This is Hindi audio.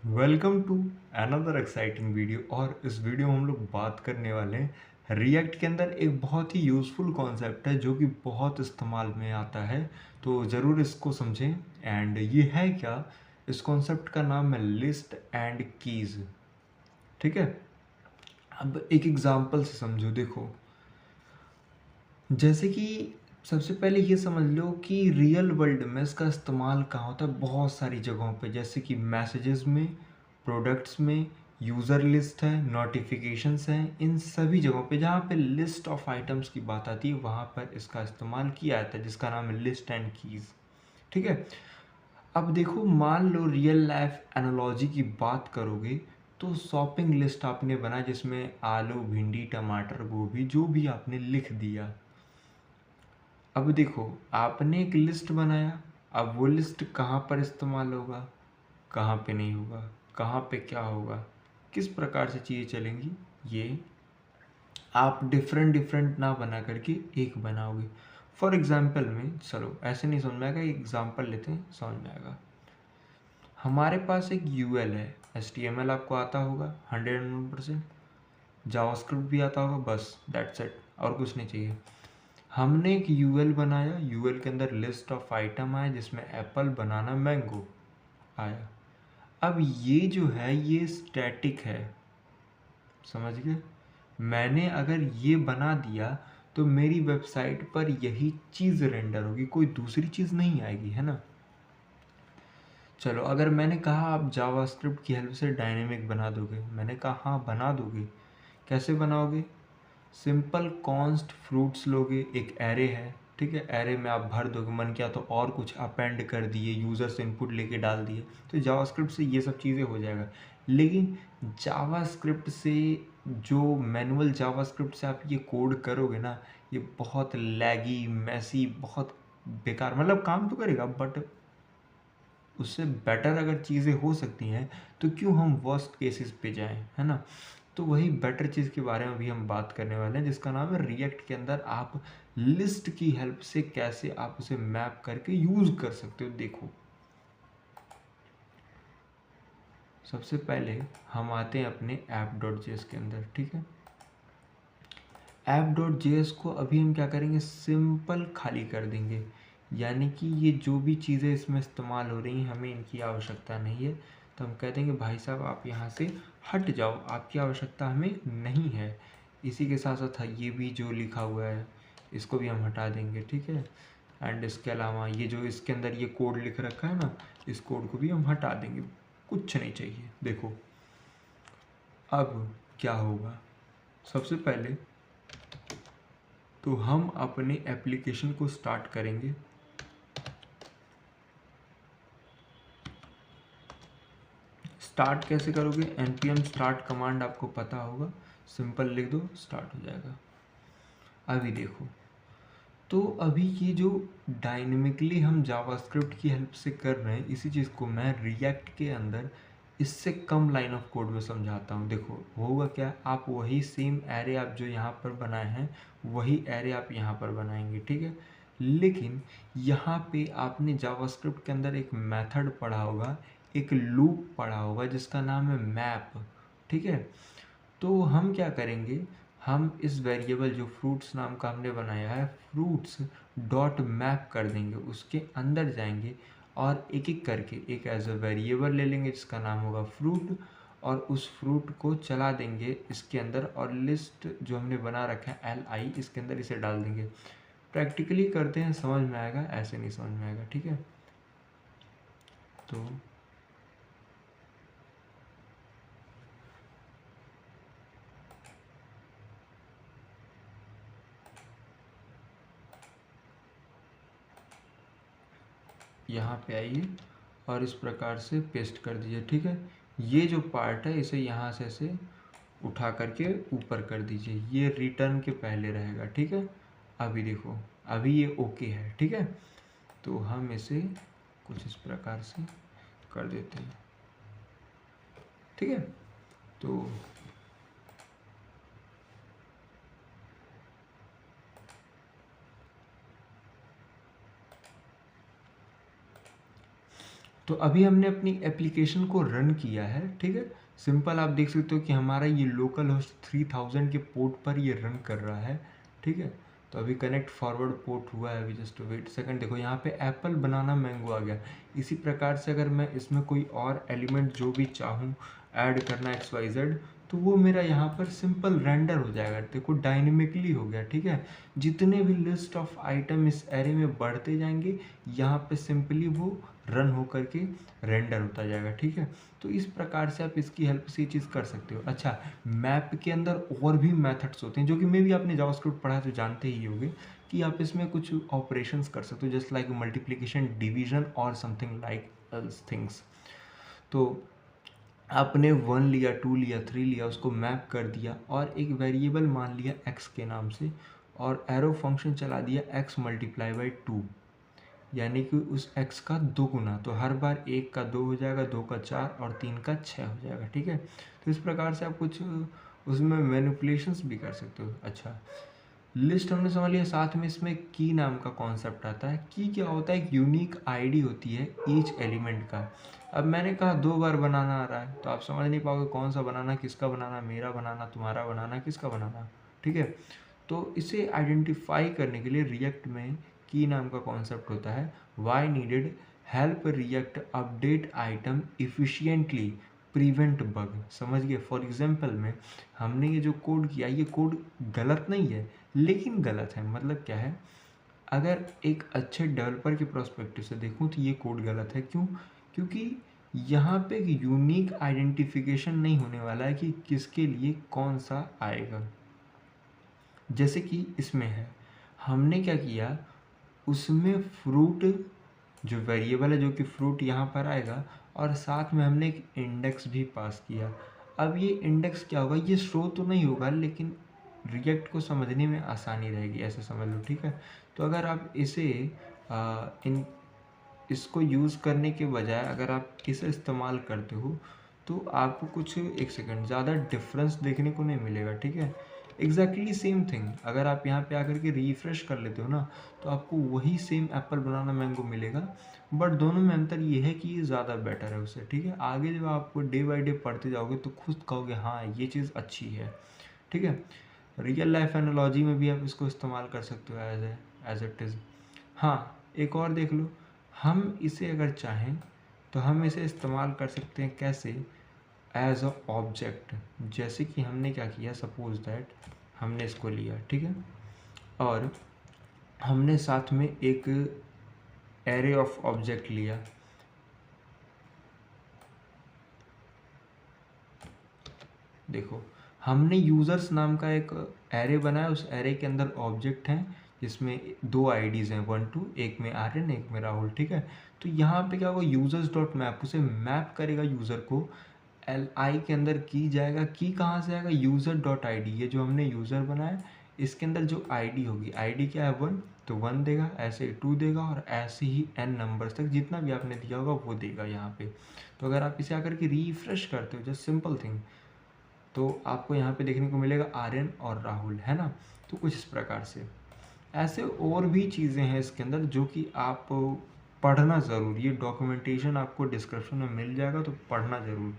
Welcome to another exciting video. और इस वीडियो में हम लोग बात करने वाले हैं रिएक्ट के अंदर एक बहुत ही यूज़फुल कॉन्सेप्ट है जो कि बहुत इस्तेमाल में आता है। तो ज़रूर इसको समझें। एंड ये है क्या, इस कॉन्सेप्ट का नाम है लिस्ट एंड कीज़। ठीक है, अब एक एग्जांपल से समझो। देखो, जैसे कि सबसे पहले ये समझ लो कि रियल वर्ल्ड में इसका इस्तेमाल कहाँ होता है। बहुत सारी जगहों पे, जैसे कि मैसेजेस में, प्रोडक्ट्स में, यूज़र लिस्ट है, नोटिफिकेशंस हैं, इन सभी जगहों पे जहाँ पे लिस्ट ऑफ आइटम्स की बात आती है वहाँ पर इसका इस्तेमाल किया जाता है, जिसका नाम है लिस्ट एंड कीज़। ठीक है, अब देखो, मान लो रियल लाइफ एनालॉजी की बात करोगे तो शॉपिंग लिस्ट आपने बना जिसमें आलू, भिंडी, टमाटर, गोभी जो भी आपने लिख दिया। अब देखो, आपने एक लिस्ट बनाया। अब वो लिस्ट कहाँ पर इस्तेमाल होगा, कहाँ पे नहीं होगा, कहाँ पे क्या होगा, किस प्रकार से चीज़ें चलेंगी, ये आप डिफरेंट डिफरेंट ना बना करके एक बनाओगे। फॉर एग्जाम्पल में, चलो ऐसे नहीं समझ में आएगा, एग्जाम्पल लेते हैं, समझ में आएगा। हमारे पास एक यूएल है, HTML आपको आता होगा 100%, जावास्क्रिप्ट भी आता होगा, बस दैट्स इट, और कुछ नहीं चाहिए। हमने एक यूएल बनाया, यूएल के अंदर लिस्ट ऑफ आइटम आए जिसमें एप्पल, बनाना, मैंगो आया। अब ये जो है ये स्टैटिक है, समझ गए। मैंने अगर ये बना दिया तो मेरी वेबसाइट पर यही चीज़ रेंडर होगी, कोई दूसरी चीज़ नहीं आएगी, है ना। चलो, अगर मैंने कहा आप जावास्क्रिप्ट की हेल्प से डायनेमिक बना दोगे, मैंने कहा हाँ बना दोगे। कैसे बनाओगे? सिंपल कॉन्स्ट फ्रूट्स लोगे, एक एरे है, ठीक है, एरे में आप भर दोगे, मन किया तो और कुछ अपेंड कर दिए, यूज़र से इनपुट लेके डाल दिए, तो जावास्क्रिप्ट से ये सब चीज़ें हो जाएगा। लेकिन जावास्क्रिप्ट से, जो मैनुअल जावास्क्रिप्ट से आप ये कोड करोगे ना, ये बहुत लैगी, मैसी, बहुत बेकार, मतलब काम तो करेगा बट उससे बेटर अगर चीज़ें हो सकती हैं तो क्यों हम वर्स्ट केसेस पे जाएं, है ना। तो वही बेटर चीज़ के बारे में भी हम बात करने वाले हैं, जिसका नाम है रिएक्ट के अंदर आप लिस्ट की हेल्प से कैसे आप उसे मैप करके यूज़ कर सकते हो। देखो, सबसे पहले हम आते हैं अपने app.js के अंदर। ठीक है, app.js को अभी हम क्या करेंगे, सिंपल खाली कर देंगे। यानी कि ये जो भी चीज़ें इसमें इस्तेमाल हो रही हैं हमें इनकी आवश्यकता नहीं है, तो हम कह देंगे भाई साहब आप यहाँ से हट जाओ, आपकी आवश्यकता हमें नहीं है। इसी के साथ साथ ये भी जो लिखा हुआ है इसको भी हम हटा देंगे। ठीक है, एंड इसके अलावा ये जो इसके अंदर ये कोड लिख रखा है ना, इस कोड को भी हम हटा देंगे, कुछ नहीं चाहिए। देखो, अब क्या होगा, सबसे पहले तो हम अपने एप्लीकेशन को स्टार्ट करेंगे। स्टार्ट कैसे करोगे, npm स्टार्ट कमांड आपको पता होगा, सिंपल लिख दो, स्टार्ट हो जाएगा। अभी देखो, तो अभी ये जो डायनेमिकली हम जावास्क्रिप्ट की हेल्प से कर रहे हैं, इसी चीज़ को मैं रिएक्ट के अंदर इससे कम लाइन ऑफ कोड में समझाता हूँ। देखो होगा क्या, आप वही सेम एरे आप जो यहाँ पर बनाए हैं वही एरे आप यहाँ पर बनाएंगे। ठीक है, लेकिन यहाँ पे आपने जावास्क्रिप्ट के अंदर एक मेथड पढ़ा होगा, एक लूप पढ़ा होगा जिसका नाम है मैप। ठीक है, तो हम क्या करेंगे, हम इस वेरिएबल जो फ्रूट्स नाम का हमने बनाया है, फ्रूट्स डॉट मैप कर देंगे, उसके अंदर जाएंगे और एक एक करके एक एज अ वेरिएबल ले लेंगे जिसका नाम होगा फ्रूट, और उस फ्रूट को चला देंगे इसके अंदर, और लिस्ट जो हमने बना रखा है LI इसके अंदर इसे डाल देंगे। प्रैक्टिकली करते हैं, समझ में आएगा, ऐसे नहीं समझ में आएगा। ठीक है, तो यहाँ पे आइए और इस प्रकार से पेस्ट कर दीजिए। ठीक है, ये जो पार्ट है इसे यहाँ से ऐसे उठा करके ऊपर कर दीजिए, ये रिटर्न के पहले रहेगा। ठीक है, अभी देखो, अभी ये ओके है। ठीक है, तो हम इसे कुछ इस प्रकार से कर देते हैं। ठीक है, तो तो अभी हमने अपनी एप्लीकेशन को रन किया है, ठीक है। सिंपल आप देख सकते हो कि हमारा ये लोकल होस्ट 3000 के पोर्ट पर ये रन कर रहा है, ठीक है। तो अभी कनेक्ट फॉरवर्ड पोर्ट हुआ है, अभी जस्ट वेट सेकंड। देखो यहाँ पे एप्पल बनाना मैंगो आ गया। इसी प्रकार से अगर मैं इसमें कोई और एलिमेंट जो भी चाहूँ ऐड करना XYZ, तो वो मेरा यहाँ पर सिंपल रेंडर हो जाएगा। देखो डायनेमिकली हो गया, ठीक है। जितने भी लिस्ट ऑफ आइटम इस एरे में बढ़ते जाएंगे, यहाँ पे सिंपली वो रन हो करके रेंडर होता जाएगा, ठीक है। तो इस प्रकार से आप इसकी हेल्प से ये चीज़ कर सकते हो। अच्छा, मैप के अंदर और भी मेथड्स होते हैं जो कि मे भी आपने जावास्क्रिप्ट पढ़ा है तो जानते ही होंगे कि आप इसमें कुछ ऑपरेशंस कर सकते हो, जस्ट लाइक मल्टीप्लिकेशन, डिवीजन और समथिंग लाइक एल्स थिंग्स। तो आपने 1 लिया, 2 लिया, 3 लिया, उसको मैप कर दिया और एक वेरिएबल मान लिया x के नाम से, और एरो फंक्शन चला दिया x मल्टीप्लाई बाई 2, यानी कि उस x का 2 गुना। तो हर बार 1 का 2 हो जाएगा, 2 का 4 और 3 का 6 हो जाएगा, ठीक है। तो इस प्रकार से आप कुछ उसमें मैनिपुलेशंस भी कर सकते हो। अच्छा, लिस्ट हमने समझ लिया, साथ में इसमें की नाम का कॉन्सेप्ट आता है। की क्या होता है? एक यूनिक आईडी होती है ईच एलिमेंट का। अब मैंने कहा 2 बार बनाना आ रहा है, तो आप समझ नहीं पाओगे कौन सा बनाना, किसका बनाना, मेरा बनाना, तुम्हारा बनाना, किसका बनाना, ठीक है। तो इसे आइडेंटिफाई करने के लिए रिएक्ट में की नाम का कॉन्सेप्ट होता है। Why needed help React update item efficiently prevent bug. समझ गए? फॉर एग्जाम्पल में हमने ये जो कोड किया, ये कोड गलत नहीं है, लेकिन गलत है। मतलब क्या है, अगर एक अच्छे डेवलपर के प्रोस्पेक्टिव से देखूं तो ये कोड गलत है। क्यों? क्योंकि यहाँ पे एक यूनिक आइडेंटिफिकेशन नहीं होने वाला है कि किसके लिए कौन सा आएगा। जैसे कि इसमें है, हमने क्या किया, उसमें फ्रूट जो वेरिएबल है, जो कि फ्रूट यहाँ पर आएगा, और साथ में हमने एक इंडेक्स भी पास किया। अब ये इंडेक्स क्या होगा, ये शो तो नहीं होगा, लेकिन रिएक्ट को समझने में आसानी रहेगी, ऐसे समझ लो, ठीक है। तो अगर आप इसे इसको यूज़ करने के बजाय अगर आप इसे इस्तेमाल करते हो, तो आपको कुछ एक सेकंड ज़्यादा डिफरेंस देखने को नहीं मिलेगा, ठीक है। एग्जैक्टली सेम थिंग अगर आप यहाँ पे आकर के रिफ्रेश कर लेते हो ना, तो आपको वही सेम एप्पल बनाना मैंगो मिलेगा, बट दोनों में अंतर ये है कि ये ज़्यादा बेटर है उससे, ठीक है। आगे जब आप डे बाई डे पढ़ते जाओगे तो खुद कहोगे हाँ ये चीज़ अच्छी है, ठीक है। रियल लाइफ एनालॉजी में भी आप इसको इस्तेमाल कर सकते हो एज इट इज़। हाँ, एक और देख लो, हम इसे अगर चाहें तो हम इसे इस्तेमाल कर सकते हैं कैसे, एज अ ऑब्जेक्ट। जैसे कि हमने क्या किया, सपोज दैट हमने इसको लिया, ठीक है, और हमने साथ में एक एरे ऑफ ऑब्जेक्ट लिया। देखो, हमने यूज़र्स नाम का एक एरे बनाया, उस एरे के अंदर ऑब्जेक्ट हैं जिसमें 2 आईडीज़ हैं, 1 2, एक में आर्यन, एक में राहुल, ठीक है। तो यहाँ पे क्या होगा, यूज़र्स डॉट मैप उसे मैप करेगा यूज़र को, LI के अंदर की जाएगा। की कहाँ से आएगा, यूज़र डॉट ID, ये जो हमने यूज़र बनाया इसके अंदर जो ID होगी, ID क्या है 1, तो 1 देगा, ऐसे 2 देगा, और ऐसे ही n नंबर्स तक जितना भी आपने दिया होगा वो देगा यहाँ पे। तो अगर आप इसे आकर के रिफ्रेश करते हो, जस्ट सिंपल थिंग, तो आपको यहाँ पे देखने को मिलेगा आर्यन और राहुल, है ना। तो कुछ इस प्रकार से ऐसे और भी चीज़ें हैं इसके अंदर जो कि आप पढ़ना ज़रूर, ये डॉक्यूमेंटेशन आपको डिस्क्रिप्शन में मिल जाएगा, तो पढ़ना ज़रूर।